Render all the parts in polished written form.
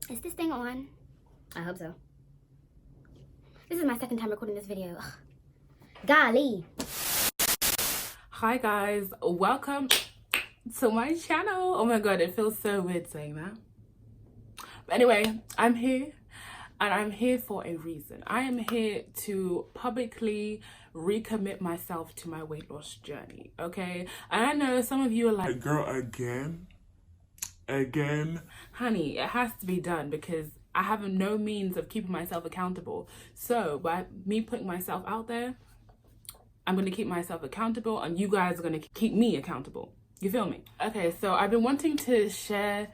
Is this thing on? I hope so. This is my second time recording this video. Ugh. Golly. Hi guys, welcome to my channel. Oh my god, it feels so weird saying that. But anyway, I'm here and I'm here for a reason. I am here to publicly recommit myself to my weight loss journey, okay? And I know some of you are like, girl, again? Honey, it has to be done because I have no means of keeping myself accountable. So by me putting myself out there, I'm going to keep myself accountable and you guys are going to keep me accountable. You feel me? Okay, so I've been wanting to share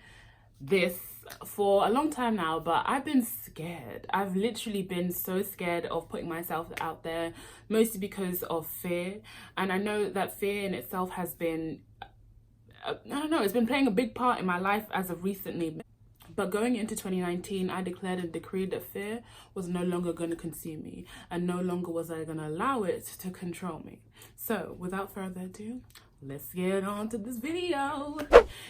this for a long time now, but I've been scared. I've literally been so scared of putting myself out there, mostly because of fear. And I know that fear in itself has been, I don't know, it's been playing a big part in my life as of recently. But going into 2019, I declared and decreed that fear was no longer going to consume me, and no longer was I going to allow it to control me. So without further ado, let's get on to this video.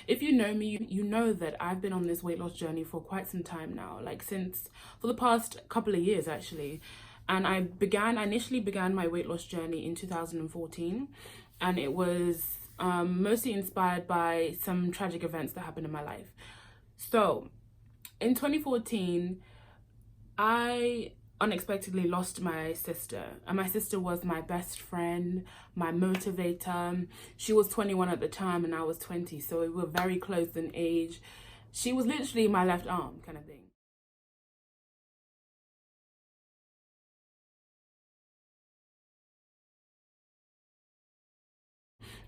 If you know me, you know that I've been on this weight loss journey for quite some time now, like for the past couple of years actually. And I initially began my weight loss journey in 2014, and it was mostly inspired by some tragic events that happened in my life. So in 2014, I unexpectedly lost my sister, and my sister was my best friend, my motivator. She was 21 at the time and I was 20, so we were very close in age. She was literally my left arm kind of thing.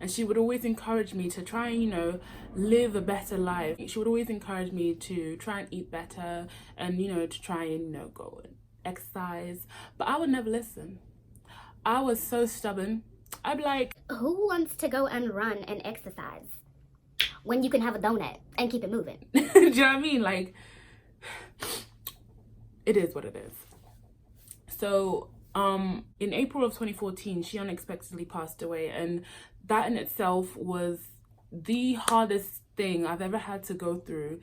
And she would always encourage me to try and, you know, live a better life. She would always encourage me to try and eat better and, you know, to try and, you know, go and exercise. But I would never listen. I was so stubborn. I'd be like, who wants to go and run and exercise when you can have a donut and keep it moving? do you know what I mean? Like, it is what it is. So in April of 2014, she unexpectedly passed away, and that in itself was the hardest thing I've ever had to go through.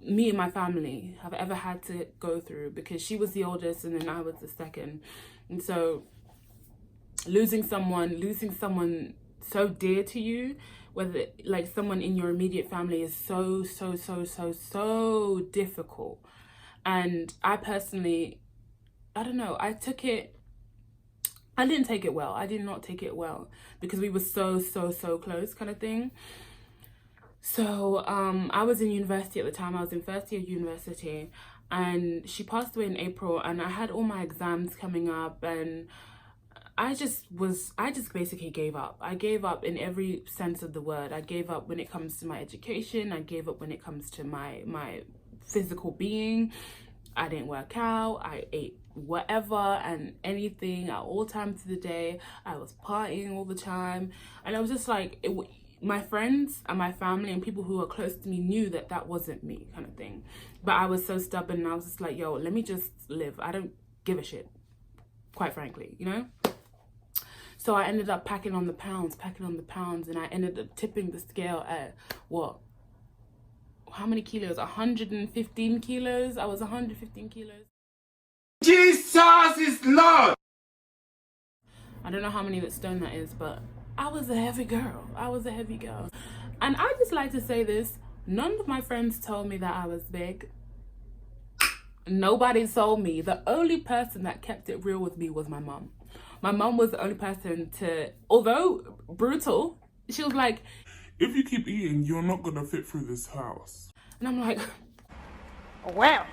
Me and my family have ever had to go through, because she was the oldest and then I was the second. And so losing someone so dear to you, whether like someone in your immediate family, is so difficult. And I personally, I don't know, I didn't take it well. I did not take it well because we were so close kind of thing. So I was in university at the time. I was in first year university, and she passed away in April, and I had all my exams coming up, and I just basically gave up. I gave up in every sense of the word. I gave up when it comes to my education. I gave up when it comes to my physical being. I didn't work out. I ate whatever and anything at all times of the day. I was partying all the time, and I was just like, my friends and my family and people who are close to me knew that that wasn't me kind of thing. But I was so stubborn, and I was just like, yo, let me just live. I don't give a shit, quite frankly, you know. So I ended up packing on the pounds, and I ended up tipping the scale at what? How many kilos? 115 kilos. I was 115 kilos. Jesus is Lord! I don't know how many stone that is, but I was a heavy girl. And I just like to say this. None of my friends told me that I was big. Nobody told me. The only person that kept it real with me was my mom. My mom was the only person to, although brutal, she was like, if you keep eating, you're not gonna fit through this house. and I'm like, Well.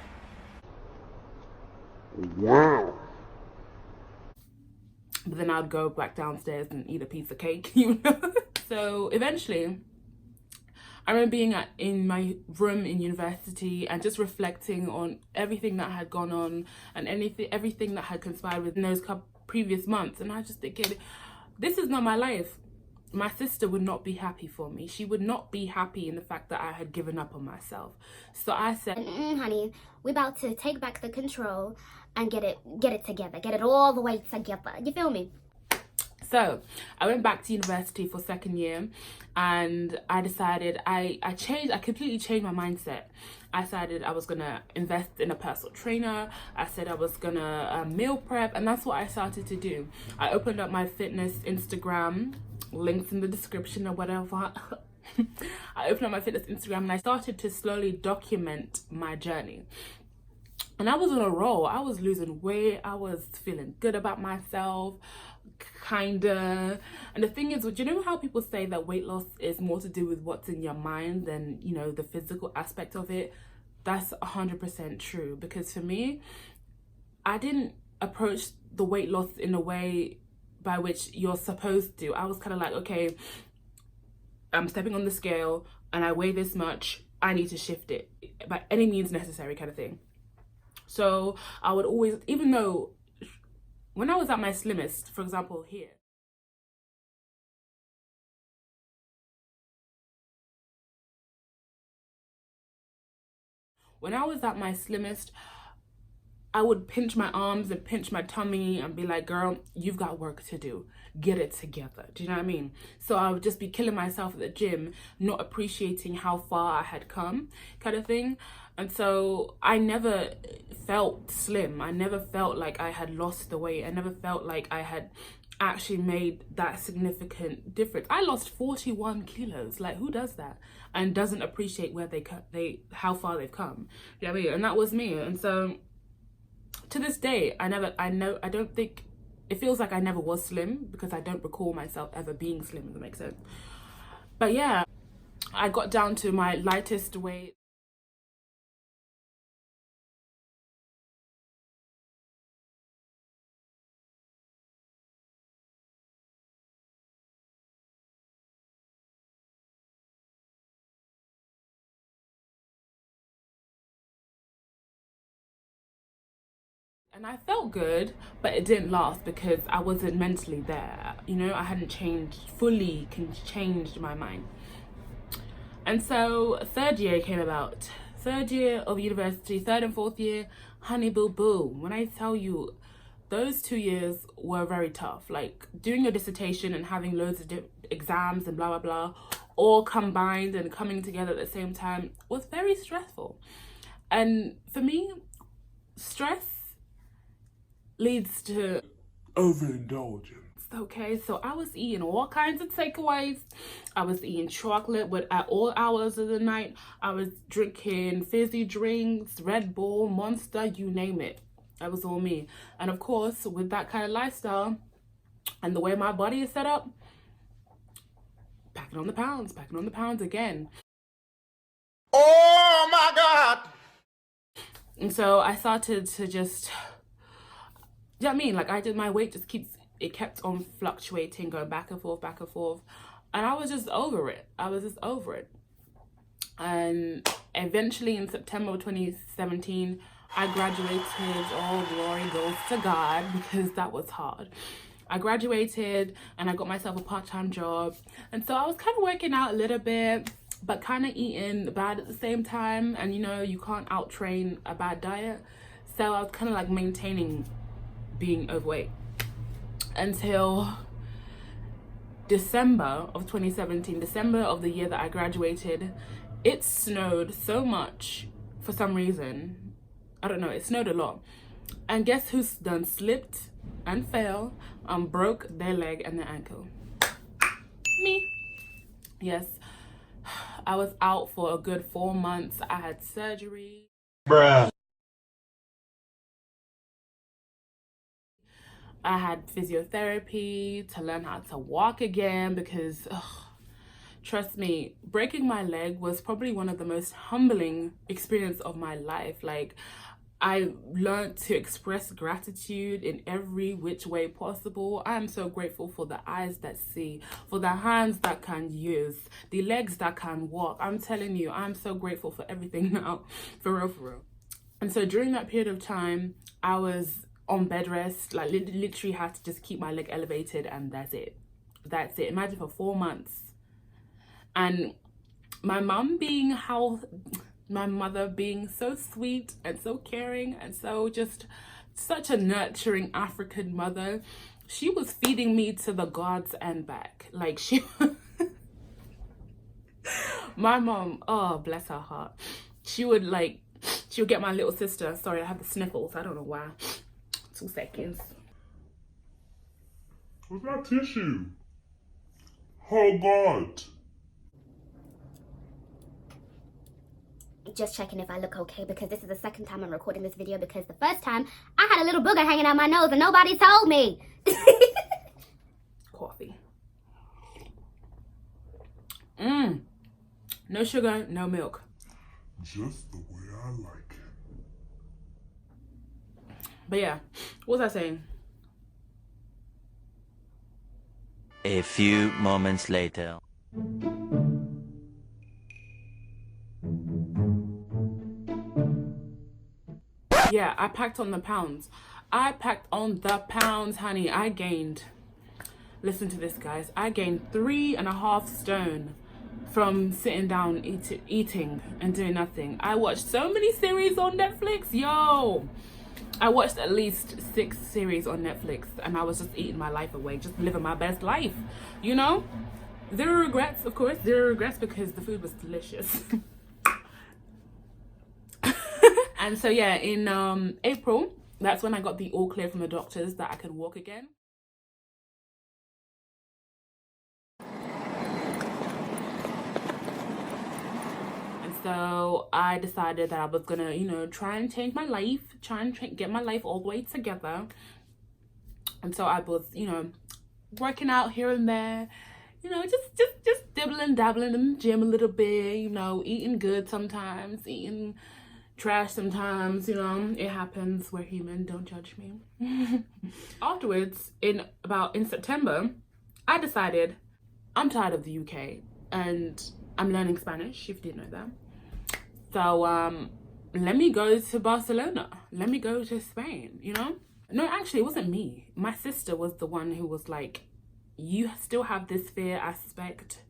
Wow. but then I'd go back downstairs and eat a piece of cake, you know? So eventually, I remember being in my room in university and just reflecting on everything that had gone on and everything that had conspired within those previous months. And I just thinking, this is not my life. My sister would not be happy for me. She would not be happy in the fact that I had given up on myself. So I said, honey, we about to take back the control and get it together. Get it all the way together. You feel me? So I went back to university for second year, and I decided I completely changed my mindset. I decided I was gonna invest in a personal trainer. I said I was gonna meal prep, and that's what I started to do. I opened up my fitness Instagram, links in the description or whatever. I opened up my fitness Instagram and I started to slowly document my journey. And I was on a roll. I was losing weight. I was feeling good about myself, kinda. And the thing is, do you know how people say that weight loss is more to do with what's in your mind than, you know, the physical aspect of it? That's 100% true. Because for me, I didn't approach the weight loss in a way by which you're supposed to. I was kind of like, okay, I'm stepping on the scale and I weigh this much. I need to shift it by any means necessary, kind of thing. So I would always, even though when I was at my slimmest, for example, here, when I was at my slimmest, I would pinch my arms and pinch my tummy and be like, girl, you've got work to do. Get it together. Do you know what I mean? So I would just be killing myself at the gym, not appreciating how far I had come, kind of thing. And so I never felt slim. I never felt like I had lost the weight. I never felt like I had actually made that significant difference. I lost 41 kilos. Like, who does that and doesn't appreciate where how far they've come? You know what I mean? And that was me. And so to this day, I don't think, it feels like I never was slim because I don't recall myself ever being slim, if that makes sense. But yeah, I got down to my lightest weight. And I felt good, but it didn't last because I wasn't mentally there. You know, I hadn't fully changed my mind. And so third year came about. Third year of university, third and fourth year, honey boo boo. When I tell you, those 2 years were very tough. Like doing your dissertation and having loads of exams and blah, blah, blah, all combined and coming together at the same time was very stressful. And for me, stress leads to overindulgence. Okay, so I was eating all kinds of takeaways. I was eating chocolate at all hours of the night. I was drinking fizzy drinks, Red Bull, Monster, you name it. That was all me. And of course, with that kind of lifestyle and the way my body is set up, packing on the pounds again. Oh my God! And so I started to just, you know what I mean? Like my weight just kept on fluctuating, going back and forth. And I was just over it. And eventually in September of 2017, I graduated. All glory goes to God, because that was hard. I graduated and I got myself a part-time job. And so I was kind of working out a little bit, but kind of eating bad at the same time. And you know, you can't out-train a bad diet. So I was kind of like maintaining being overweight until December of 2017, December of the year that I graduated. It snowed so much for some reason. I don't know, it snowed a lot. And guess who's done slipped and fell and broke their leg and their ankle? Me. Yes, I was out for a good 4 months. I had surgery. Bruh. I had physiotherapy to learn how to walk again because, trust me, breaking my leg was probably one of the most humbling experiences of my life. Like, I learned to express gratitude in every which way possible. I am so grateful for the eyes that see, for the hands that can use, the legs that can walk. I'm telling you, I'm so grateful for everything now, for real. And so during that period of time, I was on bed rest, like literally had to just keep my leg elevated, and that's it. Imagine for 4 months. And my mother being so sweet and so caring and so just such a nurturing African mother, she was feeding me to the gods and back. Like, she my mom, oh bless her heart, she would get my little sister, sorry I have the sniffles, I don't know why, 2 seconds. Where's my tissue? Oh God. Just checking if I look okay, because this is the second time I'm recording this video, because the first time I had a little booger hanging out my nose and nobody told me. Coffee. No sugar, no milk. Just the way I like it. But yeah, what was I saying? A few moments later. Yeah, I packed on the pounds. I packed on the pounds, honey. I gained, listen to this, guys. I gained 3.5 stone from sitting down eating and doing nothing. I watched so many series on Netflix. Yo, I watched at least 6 series on Netflix, and I was just eating my life away, just living my best life, you know? 0 regrets, of course. 0 regrets, because the food was delicious. And so yeah, in April, that's when I got the all clear from the doctors that I could walk again. And so I decided that I was gonna, you know, try and change my life, get my life all the way together. And so I was, you know, working out here and there, you know, just dabbling in the gym a little bit, you know, eating good sometimes, eating trash sometimes, you know, it happens, we're human, don't judge me. Afterwards, in September, I decided I'm tired of the UK and I'm learning Spanish, if you didn't know that. So let me go to Barcelona, let me go to Spain, you know? No, actually it wasn't me. My sister was the one who was like, you still have this fear aspect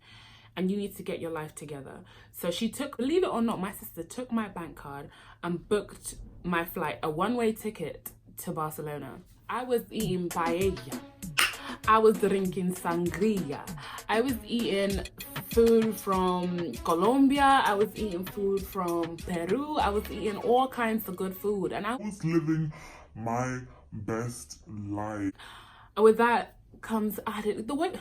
and you need to get your life together. So she took, believe it or not, my sister took my bank card and booked my flight, a one-way ticket to Barcelona. I was eating paella. I was drinking sangria. I was eating food from Colombia. I was eating food from Peru. I was eating all kinds of good food. And I was living my best life. And with that comes added the way,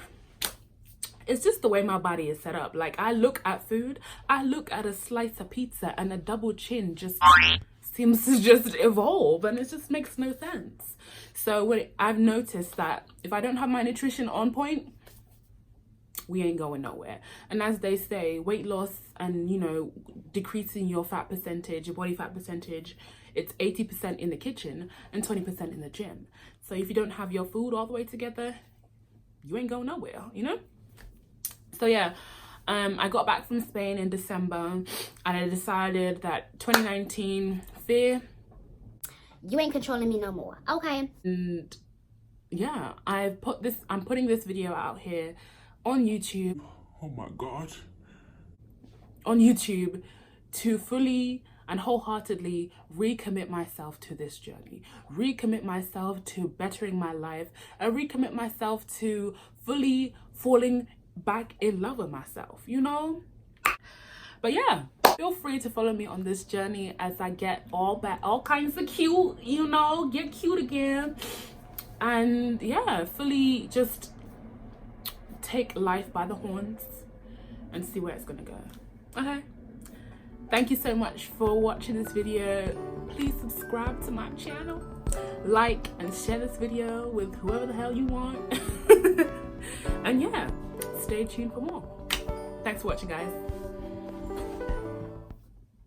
it's just the way my body is set up. Like, I look at food, I look at a slice of pizza, and a double chin just seems to just evolve, and it just makes no sense. So I've noticed that if I don't have my nutrition on point, we ain't going nowhere. And as they say, weight loss and, you know, decreasing your fat percentage, your body fat percentage, it's 80% in the kitchen and 20% in the gym. So if you don't have your food all the way together, you ain't going nowhere, you know? So yeah, I got back from Spain in December, and I decided that 2019 fear, you ain't controlling me no more, okay? And yeah, I'm putting this video out here on YouTube. Oh my God. On YouTube to fully and wholeheartedly recommit myself to this journey, recommit myself to bettering my life, and recommit myself to fully falling back in love with myself, you know? But yeah, feel free to follow me on this journey as I get all kinds of cute, you know, get cute again. And yeah, fully just take life by the horns and see where it's gonna go. Okay, thank you so much for watching this video. Please subscribe to my channel, like and share this video with whoever the hell you want. And yeah, stay tuned for more. Thanks for watching, guys.